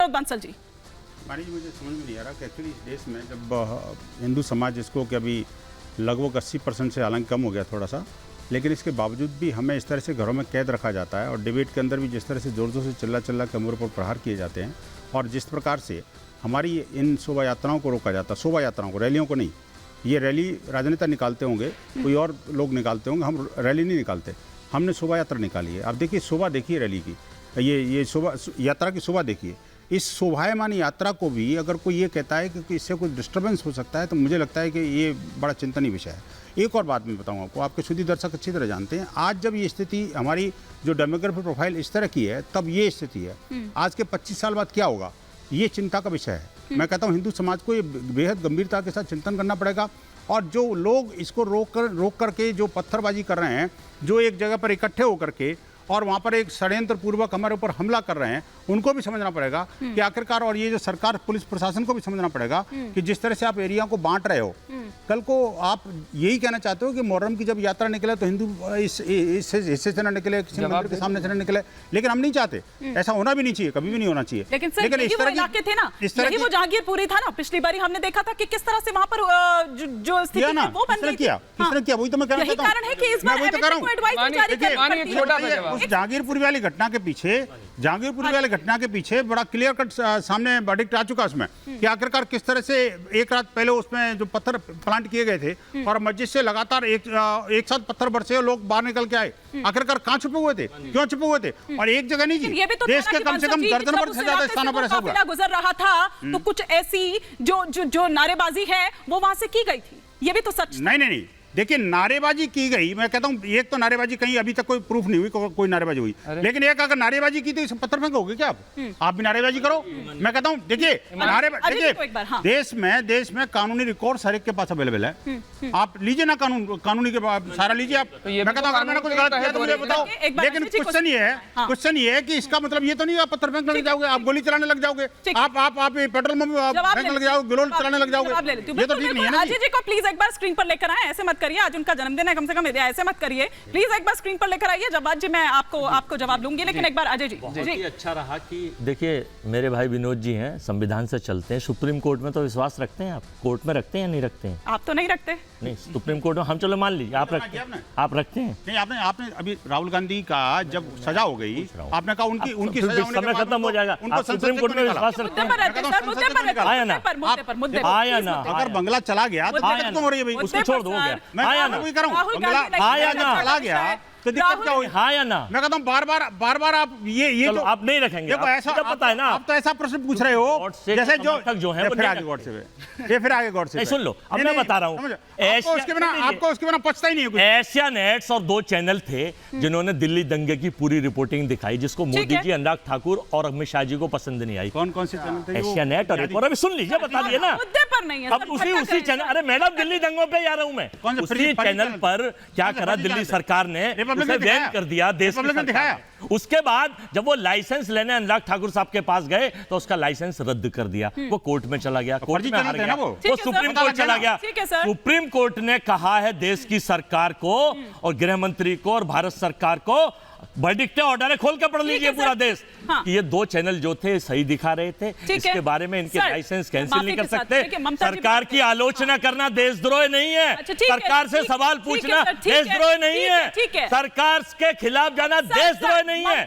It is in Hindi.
विनोद बंसल जी। मानी जी, मुझे समझ में नहीं आ रहा कि एक्चुअली इस देश में जब हिंदू समाज जिसको कि अभी लगभग 80% से हालांकि कम हो गया थोड़ा सा, लेकिन इसके बावजूद भी हमें इस तरह से घरों में कैद रखा जाता है और डिबेट के अंदर भी जिस तरह से ज़ोर ज़ोर से चिल्ला के हमारे पर प्रहार किए जाते हैं और जिस प्रकार से हमारी इन शोभा यात्राओं को रोका जाता है, शोभा यात्राओं को, रैलियों को नहीं। ये रैली राजनेता निकालते होंगे, कोई और लोग निकालते होंगे, हम रैली नहीं निकालते, हमने शोभा यात्रा निकाली है। अब देखिए शोभा देखिए रैली की, ये शोभा यात्रा की शोभा देखिए। इस शोभायमान यात्रा को भी अगर कोई ये कहता है कि इससे कोई डिस्टर्बेंस हो सकता है तो मुझे लगता है कि ये बड़ा चिंतनीय विषय है। एक और बात मैं बताऊं आपको, आपके शुद्ध दर्शक अच्छी तरह जानते हैं, आज जब ये स्थिति हमारी जो डेमोग्राफिक प्रोफाइल इस तरह की है तब ये स्थिति है। आज के 25 साल बाद क्या होगा, ये चिंता का विषय है। मैं कहता हूँ हिंदू समाज को ये बेहद गंभीरता के साथ चिंतन करना पड़ेगा और जो लोग इसको रोक करके जो पत्थरबाजी कर रहे हैं, जो एक जगह पर इकट्ठे होकर के और वहाँ पर एक षड्यंत्र पूर्वक हमारे ऊपर हमला कर रहे हैं, उनको भी समझना पड़ेगा कि आखिरकार, और ये जो सरकार पुलिस प्रशासन को भी समझना पड़ेगा कि जिस तरह से आप एरिया को बांट रहे हो, कल को आप यही कहना चाहते हो कि मुहर्रम की जब यात्रा निकले तो हिंदू इस हिस्से से न निकले, किसी मंदिर के सामने से न निकले, लेकिन हम नहीं चाहते, ऐसा होना भी नहीं चाहिए, कभी भी नहीं होना चाहिए। लेकिन इस तरह थे ना, यही वो जहांगीरपुरी था ना, पिछली बारी हमने देखा था कि किस तरह से वहाँ पर जो स्थिति है वो बन गई थी। वही तो मैं कहना चाहता हूँ, कारण है कि इस बार जहांगीरपुरी वाली घटना के पीछे बड़ा क्लियर कट सामने वर्डिक्ट आ चुका उसमें कि आखिरकार किस तरह से एक रात पहले उसमें जो पत्थर प्लांट किए गए थे और मस्जिद से लगातार एक साथ पत्थर बरसे और लोग बाहर निकल के आए, आखिरकार कहाँ छुपे हुए थे, क्यों छुपे हुए थे? और एक जगह नहीं जी, देश के कम से कम दर्जन भर से ज्यादा स्थानों पर ऐसा हुआ। गुजर रहा था तो कुछ ऐसी जो नारेबाजी है वो वहां से की गई थी, ये भी तो सच। नहीं, देखिए नारेबाजी की गई, मैं कहता हूं एक तो नारेबाजी कहीं अभी तक कोई प्रूफ नहीं हुई कोई नारेबाजी हुई, लेकिन एक अगर नारेबाजी की तो पत्थर फेंकोगे क्या आप भी नारेबाजी करो? मैं कहता हूं देखिए देश में कानूनी रिकॉर्ड हर एक के पास अवेलेबल है, आप लीजिए ना कानूनी के सारा लीजिए आप। मैं कहता हूं मैंने कुछ गलत किया तो मुझे बताओ, लेकिन क्वेश्चन ये है कि इसका मतलब ये तो नहीं आप पत्थर फेंकने लग जाओगे, आप गोली चलाने लग जाओगे, आप पेट्रोल में फेंकने लग जाओगे, ग्लोल चलाने लग जाओगे, ये तो ठीक नहीं है ना। अजय जी को प्लीज एक बार स्क्रीन पर लेकर आए, ऐसे मत करिए, आज उनका जन्मदिन है, कम से कम ऐसे मत करिए, प्लीज एक बार स्क्रीन पर लेकर आइए। जवाब जी मैं आपको जवाब लूंगी, लेकिन एक बार अजय जी बहुत ही अच्छा रहा कि देखिए मेरे भाई विनोद जी हैं, संविधान से चलते हैं, सुप्रीम कोर्ट में तो विश्वास रखते हैं, आप कोर्ट में रखते हैं या नहीं रखते हैं? आप तो नहीं रखते। नहीं, सुप्रीम कोर्ट में हम चलो मान लीजिए आप रखते हैं, आप रखते हैं। नहीं, आपने अभी राहुल गांधी का जब सजा हो गई आपने कहा उनकी सजा होने के बाद खत्म हो जाएगा, आप सुप्रीम कोर्ट में विश्वास रखते हैं? आया ना, अगर बंगला चला गया तो दिक्कत क्यों हो रही है भाई? उसको छोड़ दो, आया ना, आया ना, चला गया तो दिक्कत क्या हुई? हाँ या ना? मैं कहता हूँ बार बार आप ये तो आप नहीं रखेंगे, देखो ऐसा पता है ना, आप तो ऐसा प्रश्न पूछ रहे हो जैसे जो है फिर आगे गौर से सुन लो, अब मैं बता रहा हूँ, आपको उसके बिना पछता ही नहीं है कुछ। एशिया नेट्स और 2 चैनल थे जिन्होंने दिल्ली दंगे की पूरी रिपोर्टिंग दिखाई, जिसको मोदी जी, अनुराग ठाकुर और अमित शाह जी को पसंद नहीं आई। कौन से चैनल थे? एशिया नेट और अभी सुन लीजिए, बता दिए ना, अब उसी चैनल, अरे मैडम दिल्ली दंगों पे जा रहा हूं मैं, उसी चैनल पर क्या करा दिल्ली सरकार ने, उसे बैन कर दिया देश की सरकार। उसके बाद जब वो लाइसेंस लेने अनुराग ठाकुर साहब के पास गए तो उसका लाइसेंस रद्द कर दिया, वो कोर्ट में चला गया, कोर्ट में हार गया, वो सुप्रीम कोर्ट चला गया। सुप्रीम कोर्ट ने कहा है देश की सरकार को और गृह मंत्री को और भारत सरकार को, वर्डिक्ट ऑर्डर है, खोल के पढ़ लीजिए पूरा देश, कि ये 2 चैनल जो थे सही दिखा रहे थे, इसके बारे में इनके लाइसेंस कैंसिल नहीं कर सकते। सरकार की आलोचना करना देशद्रोह नहीं है, सरकार से सवाल पूछना देशद्रोह नहीं है, सरकार के खिलाफ जाना देशद्रोह नहीं है।